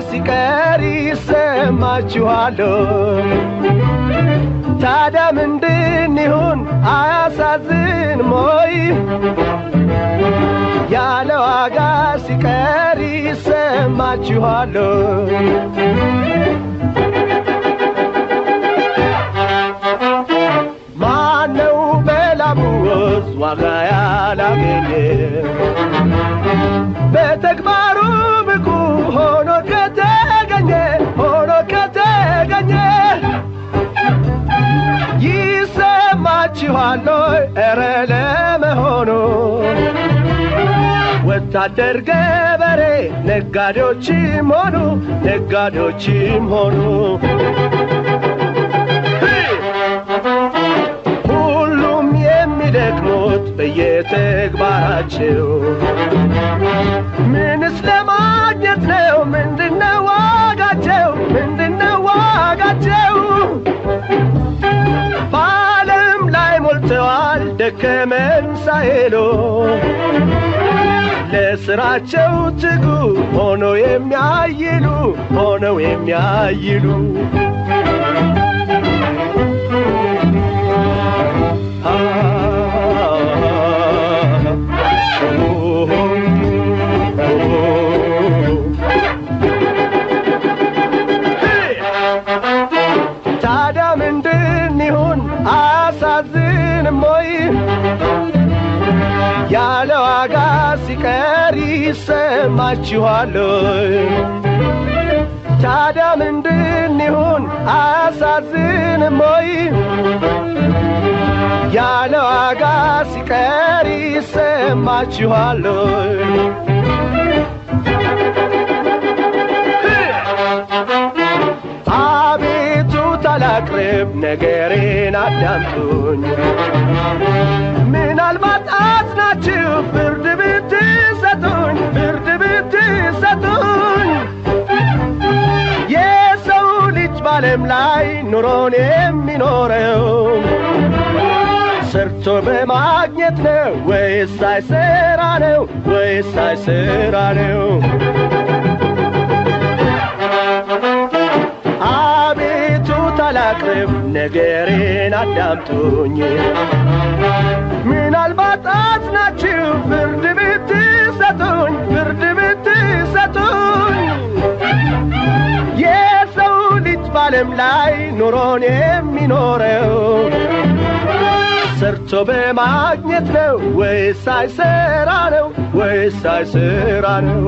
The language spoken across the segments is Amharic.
ሲቀር ይሰማችኋል ታዲያ ምንድን ይሁን አያሳዝንም ወይ ያለ ዋጋ ሲቀር ይሰማችኋል ማነው በላቡ ዋጋ ያላገኘ በተግባሩ ብቁ ሆኖ ከተገኘ ይሰማችኋል ኧረ ለመሆኑ ወታደር ገበሬ ነጋዴዎችም ሆኑ ሁሉም የሚደክሙት በየተግባራቸው ምንስ ለማግኘት ነው ምንድነው ዋጋቸው በዓለም ላይ ሞልተዋል ደከመን ሳይሉ ለስራቸው ትጉ ሆነው የሚያይሉ ታዲያ ምንድን ይሁን አያሳዝንም ወይ ያለ ዋጋ ሲቀር ይሰማችኋል ታዲያ ምንድን ይሁን አያሳዝንም ወይ ያለ ዋጋ ሲቀር ይሰማችኋል አቤቱታ ላቅርብ ነገሬን አዳምጡኝ ምናልባት አዝናችሁ ፍርድ ብትሰጡኝ የሰው ልጅ ባለም ላይ ኑሮን የሚኖረው ሰርቶ በማግኘት ነው ወይስ ሳይሰራ ነው አቤቱታ ላቅርብ ነገሬን አዳምጡኝ ምናልባት አዝናችሁ ፍርድ ብትሰጡኝ የሰው ልጅ ባለም ላይ ኑሮን የሚኖረው ሰርቶ በማግኘት ነው ወይስ ሳይሰራ ነው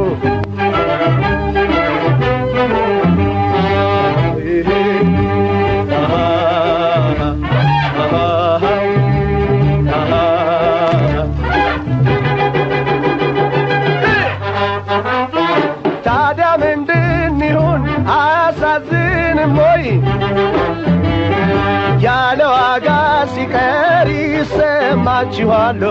ታዲያ ምንድን ይሁን አያሳዝንም ወይ ያለ ዋጋ ሲቀር ይሰማችኋል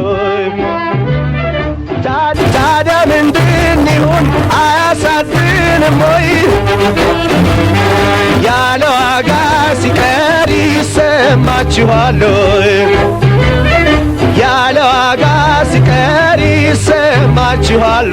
ታዲያ ምንድን ይሁን አያሳዝንም ወይ ያለ ዋጋ ሲቀር ይሰማችኋል ያለ ዋጋ ሲቀር ይሰማችኋል